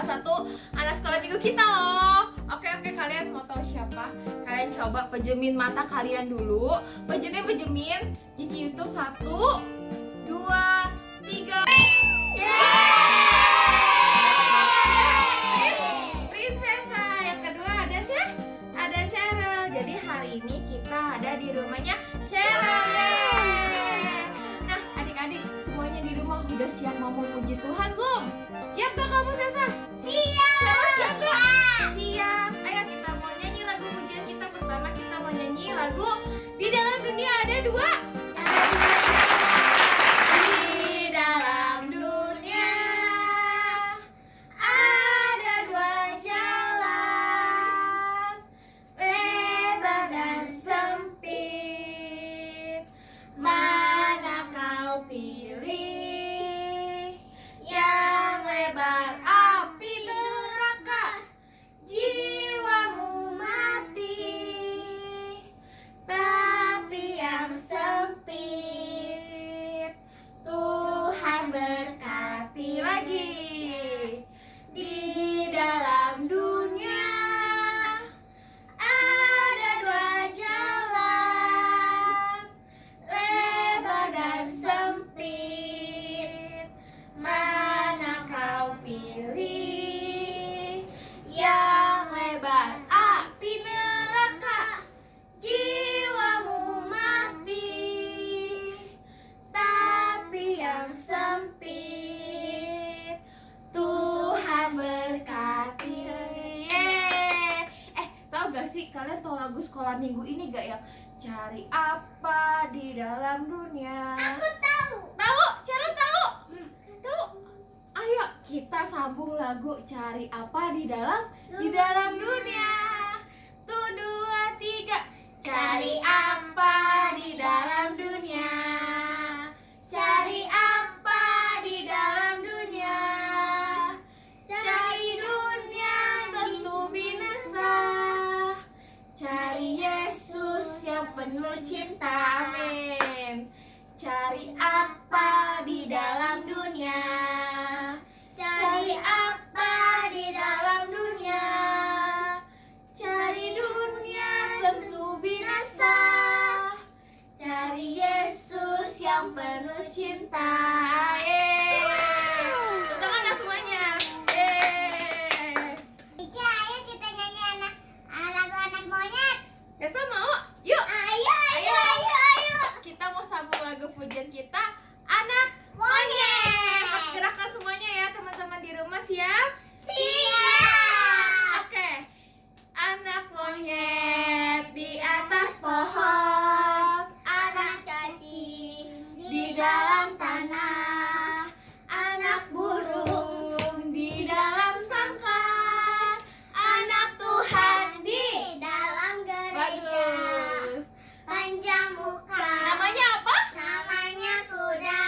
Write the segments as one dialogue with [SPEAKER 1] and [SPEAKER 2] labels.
[SPEAKER 1] salah satu anak sekolah minggu kita loh. Oke, kalian mau tahu siapa? Kalian coba pejemin mata kalian dulu. Pejemin. Cici hitung 1, 2, 3. Prinsesa. Yang kedua ada siapa? Ada Cheryl. Jadi hari ini kita ada di rumahnya Cheryl. Nah, adik-adik semuanya di rumah udah siap mau memuji Tuhan belum? Siap gak kamu, Sesa?
[SPEAKER 2] Siap.
[SPEAKER 1] Cheryl siap gak? Siap. Ayo kita mau nyanyi lagu pujian kita. Pertama kita mau nyanyi lagu Di Dalam Dunia Ada Dua.
[SPEAKER 2] Di dalam dunia ada dua jalan, lebar dan sempit. Mana kau pilih? Yang lebar api neraka, jiwamu mati. Tapi yang sempit, Tuhan berkati lagi. Di dalam dunia ada dua jalan, lebar dan sempit. Mana kau pilih? Yang lebar api neraka, jiwamu mati. Tapi yang sempit, Tuhan berkati.
[SPEAKER 1] Tahu gak sih kalian tahu lagu sekolah minggu ini gak yang cari apa di dalam dunia?
[SPEAKER 2] Aku tahu.
[SPEAKER 1] Tahu? Cheryl tahu? Tahu? Ayo kita sambung lagu cari apa di dalam dunia. Tuh 2, 3.
[SPEAKER 2] Cari apa di dalam dunia? Cari apa di dalam dunia? Cari dunia tentu binasa. Cari Yesus yang penuh cinta.
[SPEAKER 1] Amin.
[SPEAKER 2] Cari apa di dalam dunia? Cari apa di dalam dunia? Cari dunia tentu binasa. Cari Yesus yang penuh cinta.
[SPEAKER 1] Tepuk tangan semuanya.
[SPEAKER 2] Ica, ayo kita nyanyi lagu anak monyet.
[SPEAKER 1] Kesa mau? Yuk.
[SPEAKER 2] Ayo.
[SPEAKER 1] Kita mau sambung lagu pujian kita Anak
[SPEAKER 2] Monyet.
[SPEAKER 1] Gerakan semuanya ya teman-teman di rumah, siap?
[SPEAKER 2] Siap.
[SPEAKER 1] Oke. Anak monyet di atas pohon,
[SPEAKER 2] Anak cacing di dalam tanah, anak burung di dalam sangkar, anak Tuhan di dalam gereja.
[SPEAKER 1] bagus.
[SPEAKER 2] Panjang muka,
[SPEAKER 1] Namanya apa?
[SPEAKER 2] namanya kuda.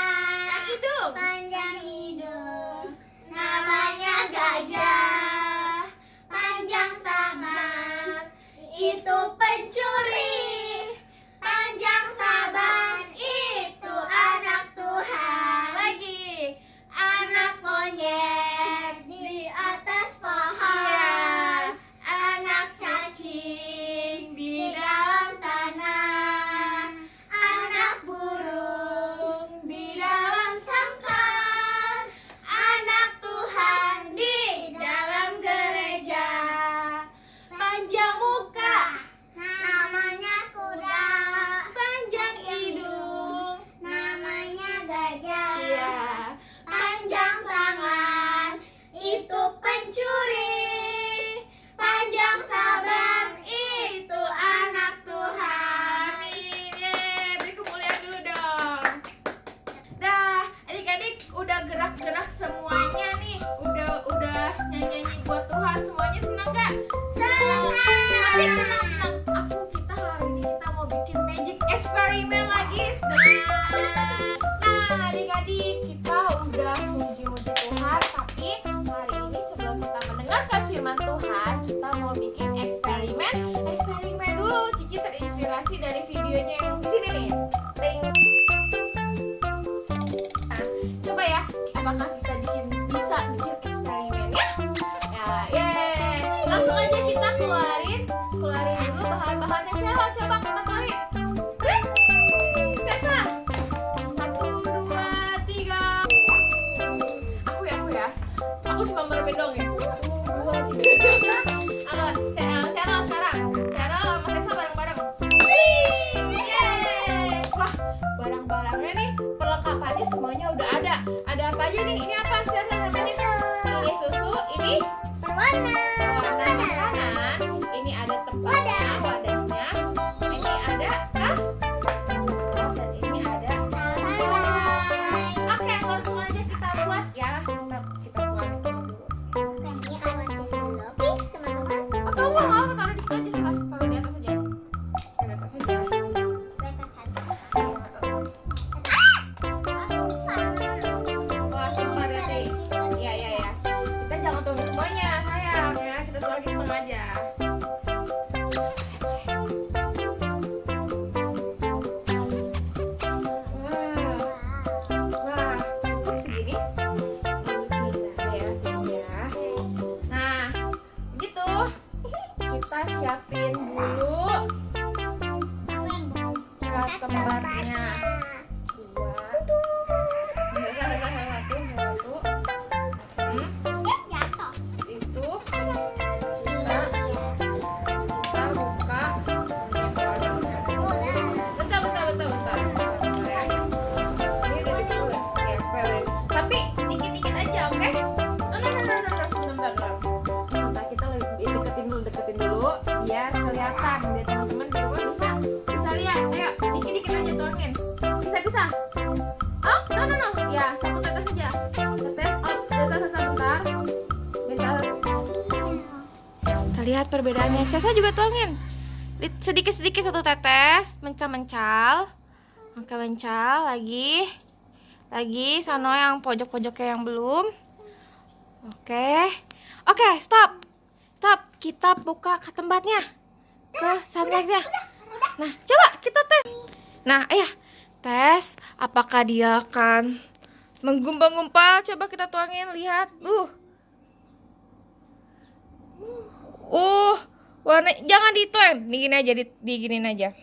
[SPEAKER 1] Yang hidung.
[SPEAKER 2] Panjang hidung, namanya gajah. Panjang tangan, itu pencuri. Panjang sabar, itu anak Tuhan.
[SPEAKER 1] Lagi.
[SPEAKER 2] Anak monyet di atas pohon,
[SPEAKER 1] Iya.
[SPEAKER 2] anak cacing di dalam tanah, anak burung di dalam sangkar, anak Tuhan di dalam gereja. Panjang muka, namanya kuda. Panjang hidung, namanya gajah.
[SPEAKER 1] Iya.
[SPEAKER 2] Panjang tangan, itu pencuri. Panjang sabar, itu anak Tuhan.
[SPEAKER 1] Amin. Yeay, beri kemuliaan dulu dong. Dah, adik-adik udah gerak-gerak semuanya nih. Udah nyanyi-nyanyi buat Tuhan. Semuanya senang gak?
[SPEAKER 2] Senang.
[SPEAKER 1] Asik, senang. Kita hari ini kita mau bikin magic eksperimen lagi. Nah, adik-adik kita udah muji-muji Tuhan. Tapi hari ini sebelum kita mendengarkan firman Tuhan, kita mau bikin eksperimen dulu. Cici terinspirasi dari videonya yang di sini nih. Ting. Nah, coba ya, apakah kita bisa bikin eksperimennya? aja. Wah, cukup segini. Ya, segini ya. Nah, gitu. Kita siapin dulu ke tempatnya. Itu kita buka. Bentar. Ini udah dulu ya. Tapi dikit-dikit aja, oke? Bentar. Kita deketin dulu biar kelihatan, biar teman-teman di rumah bisa lihat. Ayo, dikit-dikit aja tuangin. Bisa. Oh, no. Ya, satu tetes aja. Tetes bentar. Kita lihat perbedaannya. Saya juga tuangin. Sedikit-sedikit satu tetes, mencal. Oke, mencal lagi. Sono yang pojok-pojoknya yang belum. Oke, stop. Kita buka ke tempatnya. Ke sunlightnya. Nah, coba kita tes. Nah, tes apakah dia akan menggumpal-gumpal. Coba kita tuangin, lihat. Warna jangan dituang. Diginin aja.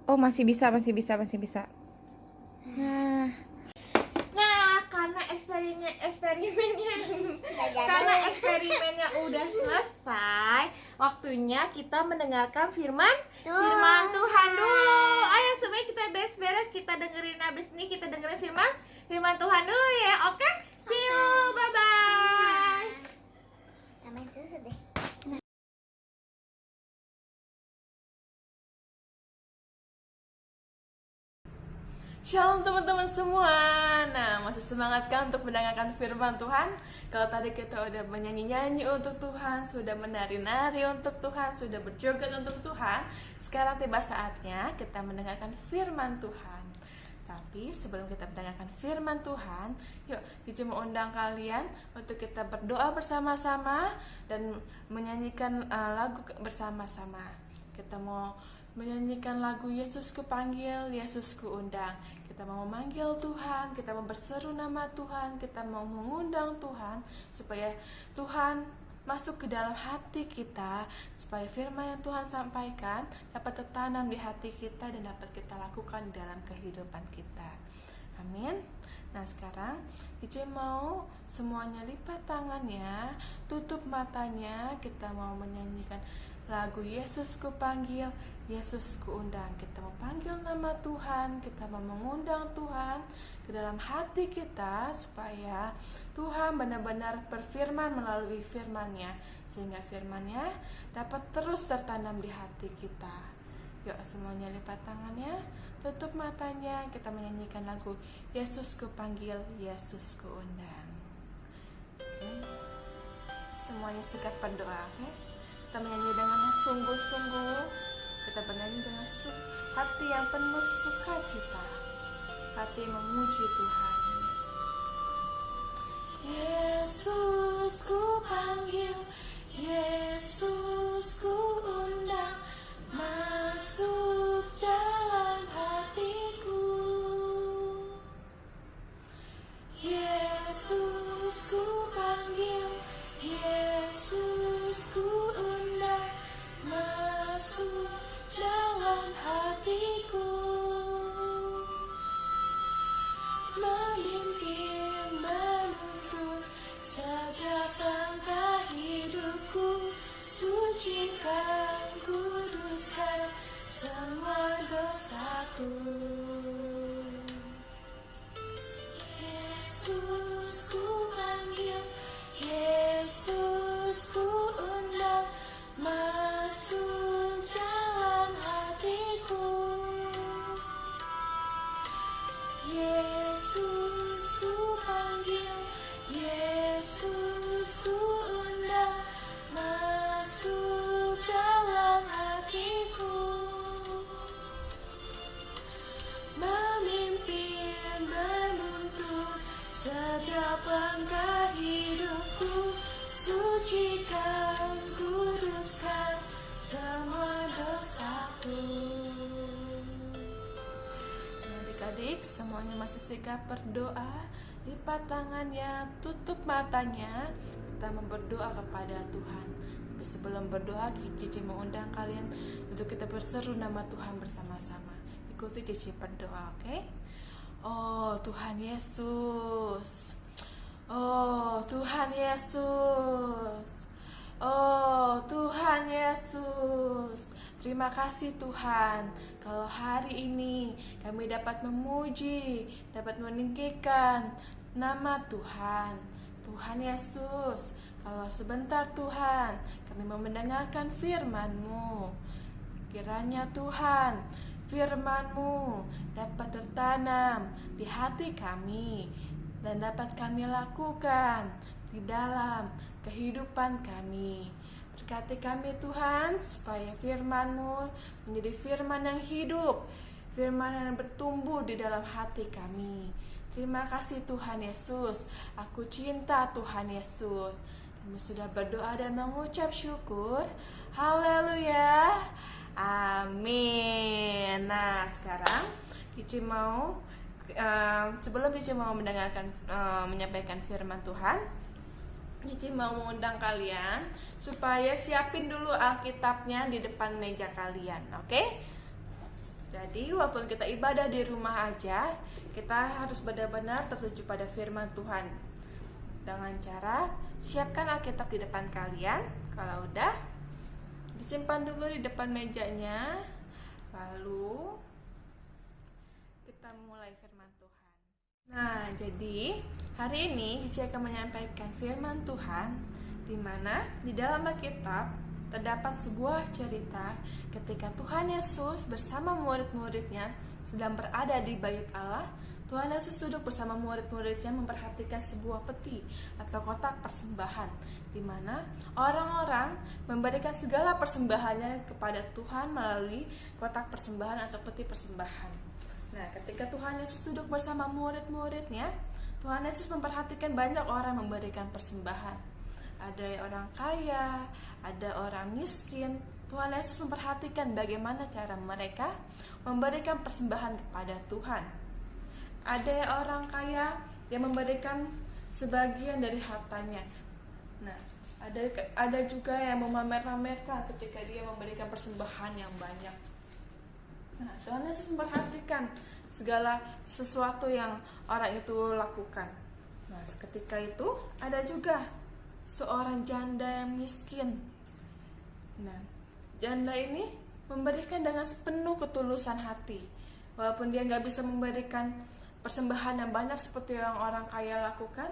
[SPEAKER 1] Oh, masih bisa. Nah, karena eksperimennya udah selesai, waktunya kita mendengarkan firman Tuhan dulu. Ayo semuanya kita beres-beres, kita dengerin abis ini kita dengerin firman Tuhan dulu ya. Oke? See you. Bye bye.
[SPEAKER 2] Main susu deh.
[SPEAKER 3] Shalom teman-teman semua. Nah, masih semangat kan untuk mendengarkan firman Tuhan? Kalau tadi kita udah menyanyi-nyanyi untuk Tuhan, sudah menari-nari untuk Tuhan, sudah berjoget untuk Tuhan, sekarang tiba saatnya kita mendengarkan firman Tuhan. Tapi sebelum kita mendengarkan firman Tuhan, yuk Cici mau undang kalian untuk kita berdoa bersama-sama dan menyanyikan lagu bersama-sama. Kita mau menyanyikan lagu Yesusku panggil, Yesusku undang. Kita mau memanggil Tuhan, kita mau berseru nama Tuhan, kita mau mengundang Tuhan supaya Tuhan masuk ke dalam hati kita, supaya firman yang Tuhan sampaikan dapat tertanam di hati kita dan dapat kita lakukan dalam kehidupan kita. Amin. Nah, sekarang Cici mau semuanya lipat tangannya, tutup matanya, kita mau menyanyikan lagu Yesusku panggil, Yesusku undang. Kita mau panggil nama Tuhan, kita mau mengundang Tuhan ke dalam hati kita supaya Tuhan benar-benar berfirman melalui firman-Nya, sehingga firman-Nya dapat terus tertanam di hati kita. Yuk semuanya lipat tangannya, tutup matanya, kita menyanyikan lagu Yesusku panggil, Yesusku undang. Semuanya sikap berdoa, Kita menyanyi dengan sungguh-sungguh, kita bernyanyi dengan hati yang penuh sukacita, hati memuji Tuhan. Yesusku panggil, Yesusku undang, masuk dalam hatiku. Yesusku panggil, Yesusku undang, masuk dalam hatiku. Memimpin, menuntun setiap langkah hidupku, sucikan, kuduskan semua dosaku. Yesusku panggil, Yesusku undang, masuk dalam hatiku. Yesusku panggil, Yesusku undang, masuk dalam hatiku. adik-adik semuanya masih sikap berdoa, lipat tangannya, tutup matanya, kita mau berdoa kepada Tuhan. Tapi sebelum berdoa, Cici mengundang kalian untuk kita berseru nama Tuhan bersama-sama. Ikuti Cici berdoa, oke? Oh Tuhan Yesus, oh Tuhan Yesus, oh Tuhan Yesus. Terima kasih Tuhan, kalau hari ini kami dapat memuji, dapat meninggikan nama Tuhan. Tuhan Yesus, kalau sebentar Tuhan kami mau mendengarkan firman-Mu. Kiranya Tuhan, firman-Mu dapat tertanam di hati kami dan dapat kami lakukan di dalam kehidupan kami. Berkati kami Tuhan, supaya firman-Mu menjadi firman yang hidup, firman yang bertumbuh di dalam hati kami. Terima kasih Tuhan Yesus, aku cinta Tuhan Yesus. Kami sudah berdoa dan mengucap syukur. Haleluya, amin. Nah sekarang Cici mau sebelum Cici mau mendengarkan menyampaikan firman Tuhan, Cici mau mengundang kalian supaya siapin dulu Alkitabnya di depan meja kalian, oke? Jadi walaupun kita ibadah di rumah aja, kita harus benar-benar tertuju pada firman Tuhan. Dengan cara siapkan Alkitab di depan kalian. Kalau udah, disimpan dulu di depan mejanya. Lalu kita mulai firman Tuhan. Nah, jadi hari ini Cici akan menyampaikan firman Tuhan, di mana di dalam Alkitab terdapat sebuah cerita ketika Tuhan Yesus bersama murid-muridnya sedang berada di Bait Allah. Tuhan Yesus duduk bersama murid-muridnya memperhatikan sebuah peti atau kotak persembahan, di mana orang-orang memberikan segala persembahannya kepada Tuhan melalui kotak persembahan atau peti persembahan. Nah, ketika Tuhan Yesus duduk bersama murid-muridnya, Tuhan Yesus memperhatikan banyak orang memberikan persembahan. Ada orang kaya, ada orang miskin. Tuhan Yesus memperhatikan bagaimana cara mereka memberikan persembahan kepada Tuhan. Ada orang kaya yang memberikan sebagian dari hartanya. Nah, ada juga yang memamer-pamerkan ketika dia memberikan persembahan yang banyak. Nah, Tuhan Yesus memperhatikan segala sesuatu yang orang itu lakukan. Nah, ketika itu ada juga seorang janda yang miskin. Nah, janda ini memberikan dengan sepenuh ketulusan hati. Walaupun dia nggak bisa memberikan persembahan yang banyak seperti yang orang kaya lakukan,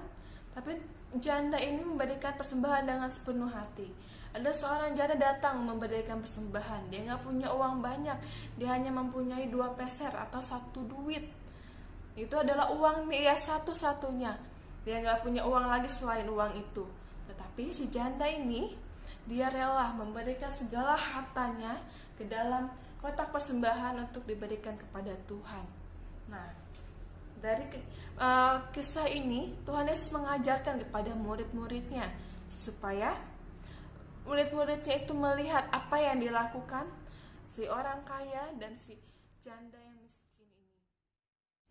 [SPEAKER 3] tapi janda ini memberikan persembahan dengan sepenuh hati. Ada seorang janda datang memberikan persembahan. Dia nggak punya uang banyak, dia hanya mempunyai 2 peser atau 1 duit. Itu adalah uang dia satu-satunya. Dia nggak punya uang lagi selain uang itu. Tetapi si janda ini, dia rela memberikan segala hartanya ke dalam kotak persembahan untuk diberikan kepada Tuhan. Nah, dari kisah ini Tuhan Yesus mengajarkan kepada murid-muridnya supaya murid-muridnya itu melihat apa yang dilakukan si orang kaya dan si janda yang miskin ini.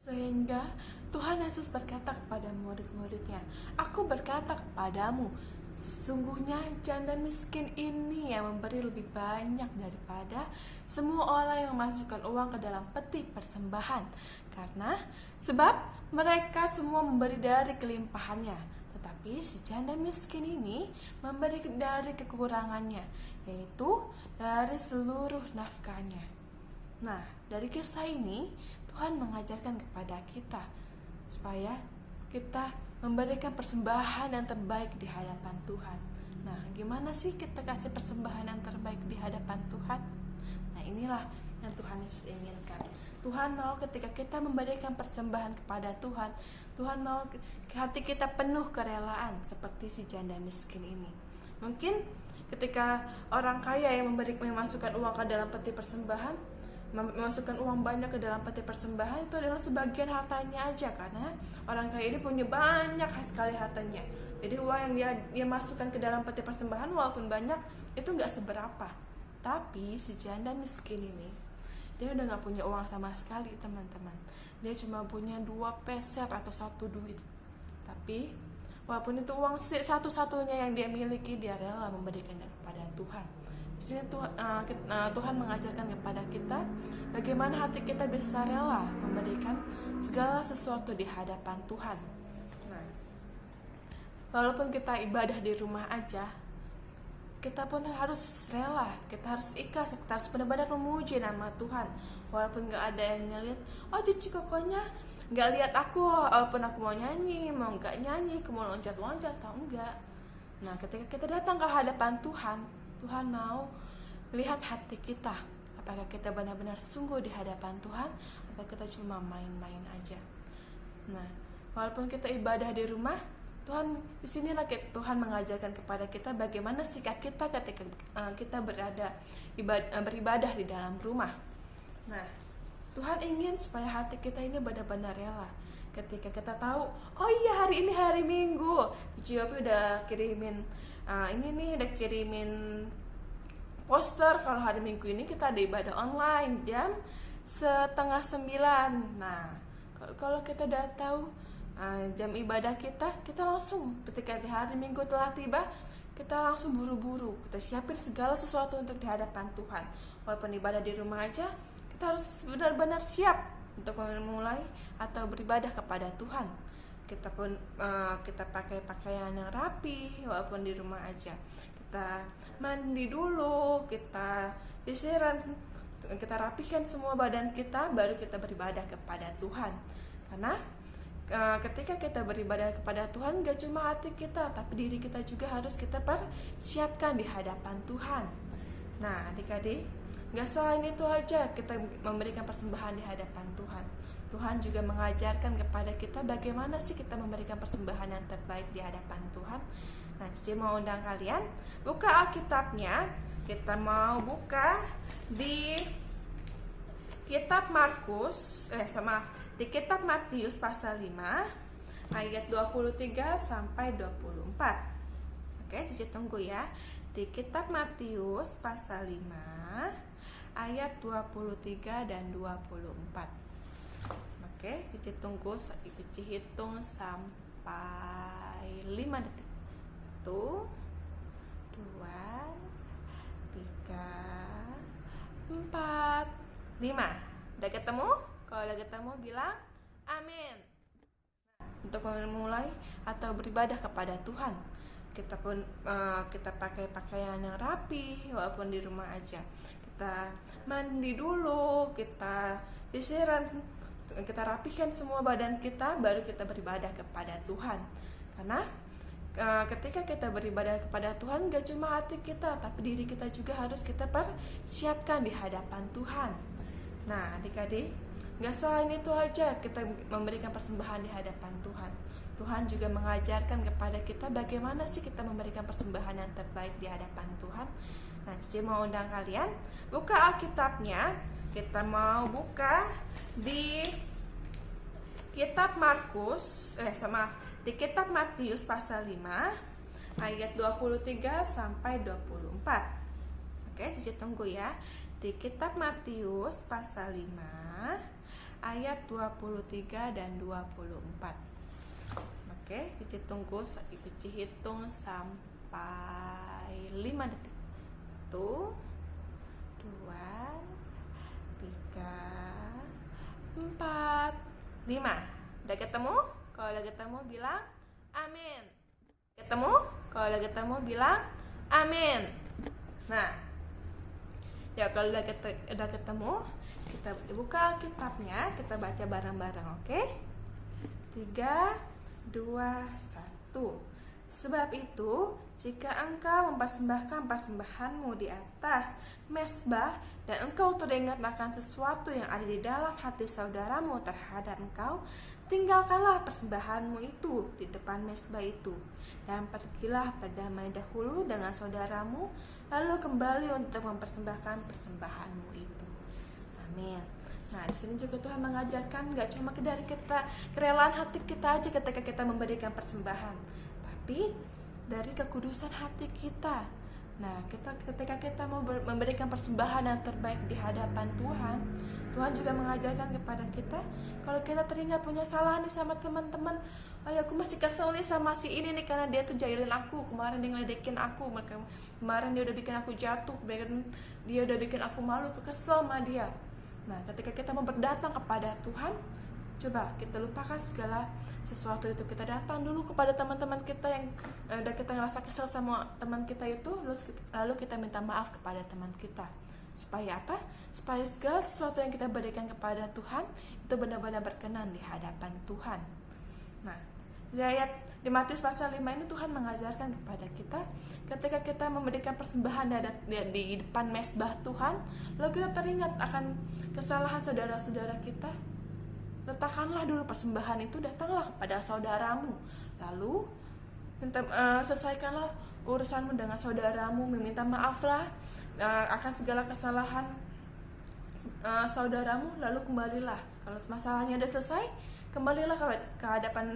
[SPEAKER 3] Sehingga Tuhan Yesus berkata kepada murid-muridnya, "Aku berkata kepadamu, sesungguhnya janda miskin ini yang memberi lebih banyak daripada semua orang yang memasukkan uang ke dalam peti persembahan. Karena sebab mereka semua memberi dari kelimpahannya, tetapi si janda miskin ini memberi dari kekurangannya, yaitu dari seluruh nafkahnya." Nah, dari kisah ini Tuhan mengajarkan kepada kita supaya kita memberikan persembahan yang terbaik di hadapan Tuhan. Nah, gimana sih kita kasih persembahan yang terbaik di hadapan Tuhan? Nah, inilah yang Tuhan Yesus inginkan. Tuhan mau ketika kita memberikan persembahan kepada Tuhan, Tuhan mau hati kita penuh kerelaan seperti si janda miskin ini. Mungkin ketika orang kaya yang memasukkan uang ke dalam peti persembahan, memasukkan uang banyak ke dalam peti persembahan, itu adalah sebagian hartanya aja, karena orang kaya ini punya banyak sekali hartanya. Jadi uang yang dia masukkan ke dalam peti persembahan walaupun banyak, itu nggak seberapa. Tapi si janda miskin ini, dia udah nggak punya uang sama sekali teman-teman. Dia cuma punya 2 peser atau 1 duit. Tapi walaupun itu uang satu-satunya yang dia miliki, dia rela memberikannya kepada Tuhan. Di sini Tuhan mengajarkan kepada kita bagaimana hati kita bisa rela memberikan segala sesuatu di hadapan Tuhan. Nah, walaupun kita ibadah di rumah aja, kita pun harus rela, kita harus ikhlas, kita harus benar-benar memuji nama Tuhan. Walaupun gak ada yang ngeliat, oh Cici kokonya gak lihat aku, walaupun aku mau nyanyi, mau gak nyanyi, aku mau loncat-loncat atau enggak. Nah, ketika kita datang ke hadapan Tuhan, Tuhan mau lihat hati kita. Apakah kita benar-benar sungguh di hadapan Tuhan atau kita cuma main-main aja. Nah, walaupun kita ibadah di rumah, Tuhan di sinilah Tuhan mengajarkan kepada kita bagaimana sikap kita ketika kita beribadah di dalam rumah. Nah, Tuhan ingin supaya hati kita ini benar-benar rela. Ketika kita tahu, oh iya hari ini hari Minggu, Cici udah kirimin udah kirimin poster kalau hari Minggu ini kita ada ibadah online jam 8:30. Nah, kalau kita udah tahu jam ibadah kita langsung ketika di hari Minggu telah tiba, kita langsung buru-buru, kita siapin segala sesuatu untuk di hadapan Tuhan. Walaupun ibadah di rumah aja, kita harus benar-benar siap untuk memulai atau beribadah kepada Tuhan. Kita pun kita pakai pakaian yang rapi walaupun di rumah aja. Kita mandi dulu, kita sisiran, kita rapikan semua badan kita, baru kita beribadah kepada Tuhan. Karena ketika kita beribadah kepada Tuhan, gak cuma hati kita, tapi diri kita juga harus kita persiapkan di hadapan Tuhan. Nah, adik-adik, gak selain itu aja kita memberikan persembahan di hadapan Tuhan. Tuhan juga mengajarkan kepada kita bagaimana sih kita memberikan persembahan yang terbaik di hadapan Tuhan. Nah, Cici mau undang kalian buka Alkitabnya. Kita mau buka di kitab di kitab Matius pasal 5 ayat 23 sampai 24. Oke, Cici tunggu ya. Di kitab Matius pasal 5 ayat 23 dan 24. Oke, Cici tunggu, Cici hitung sampai 5 detik. 1, 2, 3, 4, 5. Udah ketemu? Kalau udah ketemu bilang amin. Untuk memulai atau beribadah kepada Tuhan, kita pun kita pakai pakaian yang rapi walaupun di rumah aja. Kita mandi dulu, kita sisiran, kita rapikan semua badan kita, baru kita beribadah kepada Tuhan. Karena ketika kita beribadah kepada Tuhan, gak cuma hati kita, tapi diri kita juga harus kita persiapkan di hadapan Tuhan. Nah, adik-adik, gak selain itu aja kita memberikan persembahan di hadapan Tuhan. Tuhan juga mengajarkan kepada kita bagaimana sih kita memberikan persembahan yang terbaik di hadapan Tuhan. Nah, Cici mau undang kalian buka Alkitabnya. Kita mau buka di kitab di kitab Matius pasal 5 ayat 23 sampai 24. Oke, Cici tunggu ya. Di kitab Matius pasal 5 ayat 23 dan 24. Oke, Cici tunggu, Cici hitung sampai 5 detik. 1, 2, 3, 4, 5. Udah ketemu? Kalau udah ketemu bilang amin. Ketemu? Kalau udah ketemu bilang amin. Nah, ya kalau udah ketemu, kita buka Alkitabnya, kita baca bareng-bareng, oke? 3, 2, 1. Sebab itu, jika engkau mempersembahkan persembahanmu di atas mezbah dan engkau teringat akan sesuatu yang ada di dalam hati saudaramu terhadap engkau, tinggalkanlah persembahanmu itu di depan mezbah itu dan pergilah berdamai dahulu dengan saudaramu, lalu kembali untuk mempersembahkan persembahanmu itu. Amin. Nah, di sini juga Tuhan mengajarkan gak cuma dari kita kerelaan hati kita aja ketika kita memberikan persembahan, tapi dari kekudusan hati kita. Nah, ketika kita mau memberikan persembahan yang terbaik di hadapan Tuhan, Tuhan juga mengajarkan kepada kita, kalau kita teringat punya salah nih sama teman-teman, aku masih kesel nih sama si ini nih karena dia tuh jahilin aku, kemarin dia ngeledekin aku, kemarin dia udah bikin aku jatuh, dia udah bikin aku malu, kesel sama dia. Nah, ketika kita mau berdatang kepada Tuhan, coba kita lupakan segala sesuatu itu, kita datang dulu kepada teman-teman kita yang udah kita ngerasa kesel sama teman kita itu, lalu kita minta maaf kepada teman kita. Supaya apa? Supaya segala sesuatu yang kita berikan kepada Tuhan itu benar-benar berkenan di hadapan Tuhan. Nah, di Matius pasal 5 ini Tuhan mengajarkan kepada kita, ketika kita memberikan persembahan di depan mezbah Tuhan, lalu kita teringat akan kesalahan saudara-saudara kita, letakkanlah dulu persembahan itu, datanglah kepada saudaramu, lalu selesaikanlah urusanmu dengan saudaramu, meminta maaflah akan segala kesalahan saudaramu, lalu kembalilah. Kalau masalahnya sudah selesai, kembalilah ke hadapan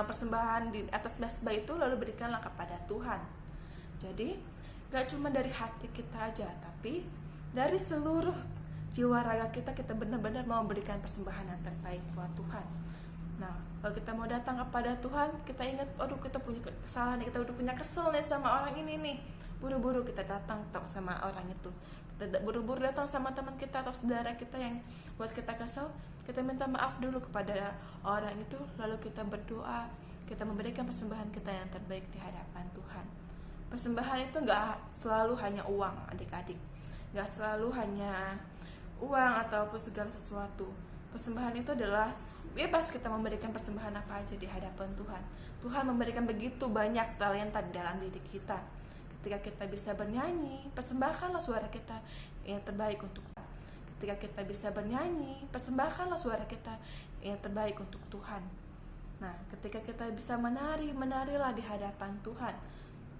[SPEAKER 3] persembahan di atas mezbah itu, lalu berikanlah kepada Tuhan. Jadi gak cuma dari hati kita aja, tapi dari seluruh jiwa raga kita benar-benar mau memberikan persembahan yang terbaik buat Tuhan. Nah, kalau kita mau datang kepada Tuhan, kita ingat, aduh kita punya kesalahan, kita udah punya kesel nih sama orang ini nih, buru-buru kita datang sama orang itu, kita buru-buru datang sama teman kita atau saudara kita yang buat kita kesel, kita minta maaf dulu kepada orang itu, lalu kita berdoa, kita memberikan persembahan kita yang terbaik di hadapan Tuhan. Persembahan itu gak selalu hanya uang, adik-adik, gak selalu hanya uang ataupun segala sesuatu. Persembahan itu adalah bebas kita memberikan persembahan apa aja di hadapan Tuhan. Tuhan memberikan begitu banyak talenta di dalam diri kita. Ketika kita bisa bernyanyi, persembahkanlah suara kita yang terbaik untuk Tuhan. Ketika kita bisa bernyanyi, persembahkanlah suara kita yang terbaik untuk Tuhan. Nah, ketika kita bisa menari, menarilah di hadapan Tuhan.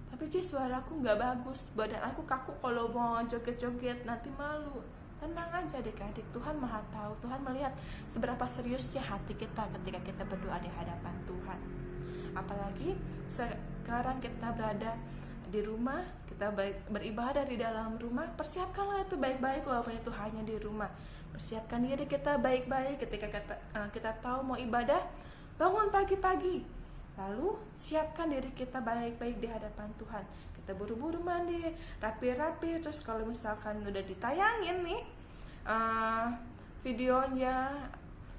[SPEAKER 3] Tapi suaraku gak bagus, badan aku kaku kalau mau joget-joget, nanti malu. Tenang aja adik-adik, Tuhan Maha tahu, Tuhan melihat seberapa seriusnya hati kita ketika kita berdoa di hadapan Tuhan. Apalagi sekarang kita berada di rumah, kita beribadah di dalam rumah, persiapkanlah itu baik-baik walaupun itu hanya di rumah. Persiapkan diri kita baik-baik ketika kita tahu mau ibadah, bangun pagi-pagi, lalu siapkan diri kita baik-baik di hadapan Tuhan. Kita buru-buru mandi, rapi-rapi, terus kalau misalkan udah ditayangin nih videonya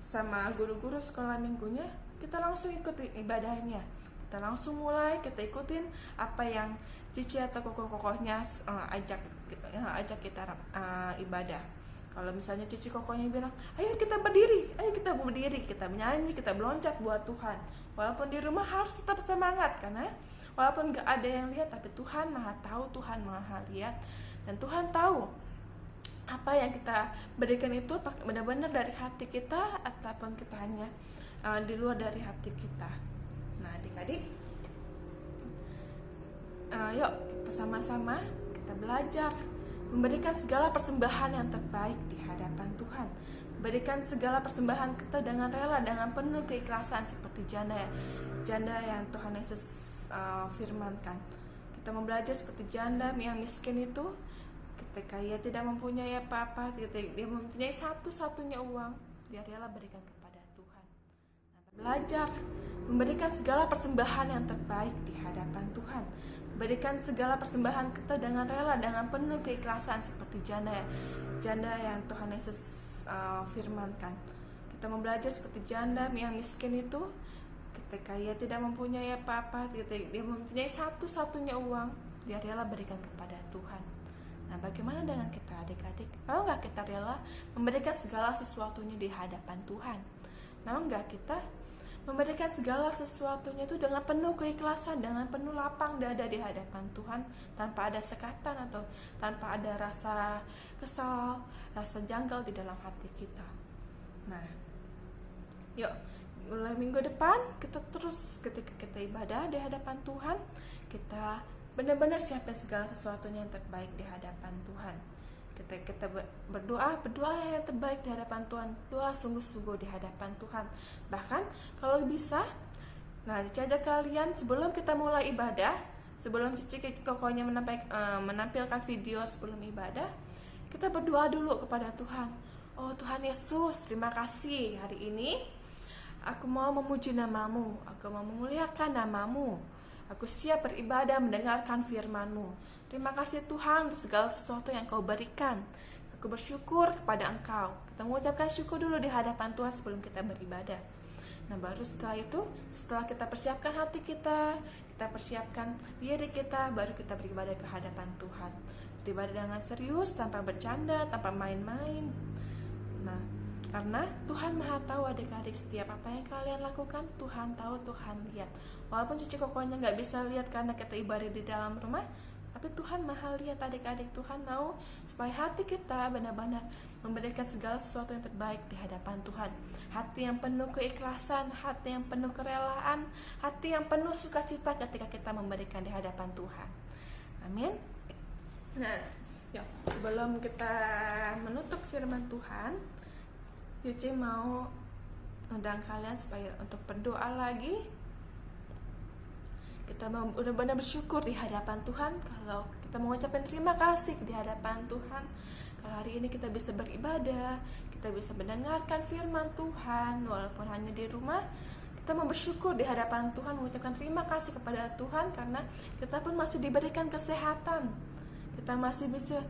[SPEAKER 3] sama guru-guru sekolah minggunya, kita langsung ikuti ibadahnya. Kita langsung mulai, kita ikutin apa yang cici atau kokoh-kokohnya ajak kita ibadah. Kalau misalnya cici kokohnya bilang, ayo kita berdiri, kita menyanyi, kita meloncat buat Tuhan. Walaupun di rumah harus tetap semangat, karena walaupun gak ada yang lihat, tapi Tuhan Maha tahu, Tuhan Maha lihat, dan Tuhan tahu apa yang kita berikan itu benar-benar dari hati kita ataupun kita hanya di luar dari hati kita. Nah, adik-adik, yuk kita sama-sama kita belajar memberikan segala persembahan yang terbaik di hadapan Tuhan. Berikan segala persembahan kita dengan rela, dengan penuh keikhlasan seperti janda yang Tuhan Yesus firmankan. Kita mau belajar seperti janda yang miskin itu, ketika ia tidak mempunyai apa-apa, dia mempunyai satu-satunya uang, dia rela berikan kepada Tuhan. Nah, belajar memberikan segala persembahan yang terbaik di hadapan Tuhan. Berikan segala persembahan kita dengan rela, dengan penuh keikhlasan seperti janda yang Tuhan Yesus firmankan. Kita mau belajar seperti janda yang miskin itu, ketika ia tidak mempunyai apa-apa, dia mempunyai satu-satunya uang, dia rela berikan kepada Tuhan. Nah, bagaimana dengan kita adik-adik? Mau gak kita rela memberikan segala sesuatunya di hadapan Tuhan? Mau gak kita memberikan segala sesuatunya itu dengan penuh keikhlasan, dengan penuh lapang dada di hadapan Tuhan, tanpa ada sekatan atau tanpa ada rasa kesal, rasa janggal di dalam hati kita. Nah, yuk mulai minggu depan kita terus ketika kita ibadah di hadapan Tuhan, kita benar-benar siapin segala sesuatunya yang terbaik di hadapan Tuhan. Kita berdoa yang terbaik di hadapan Tuhan, doa sungguh-sungguh di hadapan Tuhan. Bahkan kalau bisa, nah diajak kalian sebelum kita mulai ibadah, sebelum Cici Kokonya menampilkan video sebelum ibadah, kita berdoa dulu kepada Tuhan. Oh Tuhan Yesus, terima kasih hari ini aku mau memuji namamu, aku mau memuliakan namamu, aku siap beribadah mendengarkan firman-Mu. Terima kasih Tuhan untuk segala sesuatu yang Kau berikan. Aku bersyukur kepada Engkau. Kita mengucapkan syukur dulu di hadapan Tuhan sebelum kita beribadah. Nah baru setelah itu, setelah kita persiapkan hati kita persiapkan diri kita, baru kita beribadah ke hadapan Tuhan. Beribadah dengan serius, tanpa bercanda, tanpa main-main. Nah, karena Tuhan Maha tahu adik-adik, setiap apa yang kalian lakukan, Tuhan tahu, Tuhan lihat. Walaupun Cici Kokonya gak bisa lihat karena kita ibadah di dalam rumah, tapi Tuhan Maha lihat adik-adik. Tuhan mau supaya hati kita benar-benar memberikan segala sesuatu yang terbaik di hadapan Tuhan. Hati yang penuh keikhlasan, hati yang penuh kerelaan, hati yang penuh sukacita ketika kita memberikan di hadapan Tuhan. Amin. Nah, yuk, sebelum kita menutup firman Tuhan, Cici mau undang kalian supaya untuk berdoa lagi. Kita mau benar-benar bersyukur di hadapan Tuhan. Kalau kita mengucapkan terima kasih di hadapan Tuhan, kalau hari ini kita bisa beribadah, kita bisa mendengarkan firman Tuhan walaupun hanya di rumah. Kita mau bersyukur di hadapan Tuhan, mengucapkan terima kasih kepada Tuhan karena kita pun masih diberikan kesehatan. Kita masih bisa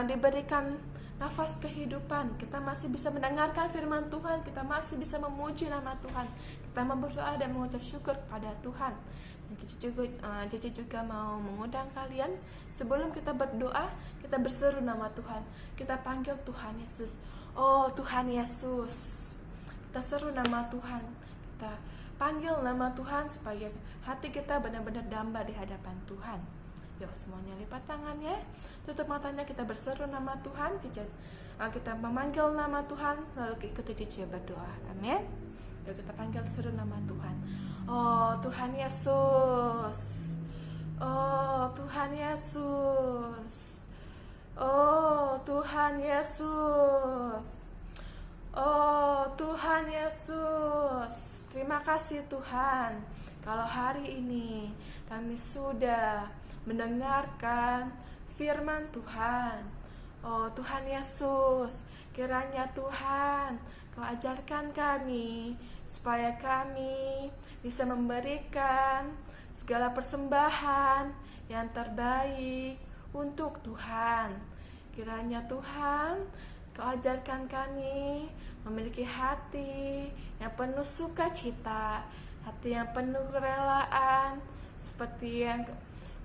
[SPEAKER 3] diberikan nafas kehidupan. Kita masih bisa mendengarkan firman Tuhan. Kita masih bisa memuji nama Tuhan. Kita mau berdoa dan mengucap syukur kepada Tuhan. Cici juga mau mengundang kalian, sebelum kita berdoa, kita berseru nama Tuhan. Kita panggil Tuhan Yesus. Oh Tuhan Yesus, kita seru nama Tuhan. Kita panggil nama Tuhan supaya hati kita benar-benar damba di hadapan Tuhan. Yuk semuanya lipat tangannya, tutup matanya, kita berseru nama Tuhan. Kita memanggil nama Tuhan, lalu ikuti Cici berdoa. Amin. Yuk kita panggil, seru nama Tuhan. Oh Tuhan Yesus, oh Tuhan Yesus, oh Tuhan Yesus, oh Tuhan Yesus. Terima kasih Tuhan, kalau hari ini kami sudah mendengarkan firman Tuhan. Oh Tuhan Yesus, kiranya Tuhan Kau ajarkan kami supaya kami bisa memberikan segala persembahan yang terbaik untuk Tuhan. Kiranya Tuhan Kau ajarkan kami memiliki hati yang penuh sukacita, hati yang penuh kerelaan, seperti yang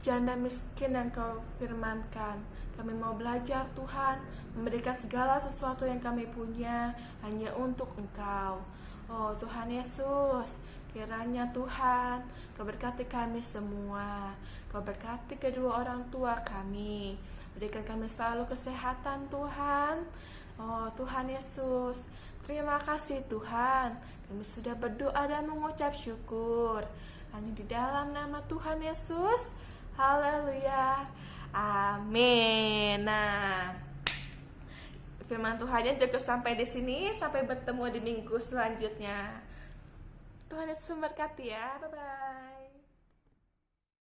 [SPEAKER 3] janda miskin yang Kau firmankan. Kami mau belajar Tuhan, memberikan segala sesuatu yang kami punya hanya untuk Engkau. Oh Tuhan Yesus, kiranya Tuhan Kau berkati kami semua. Kau berkati kedua orang tua kami, berikan kami selalu kesehatan Tuhan. Oh Tuhan Yesus, terima kasih Tuhan, kami sudah berdoa dan mengucap syukur hanya di dalam nama Tuhan Yesus. Haleluya, amin. Nah, firman Tuhannya cukup sampai di sini. Sampai bertemu di minggu selanjutnya. Tuhan Yesus memberkati ya. Bye bye.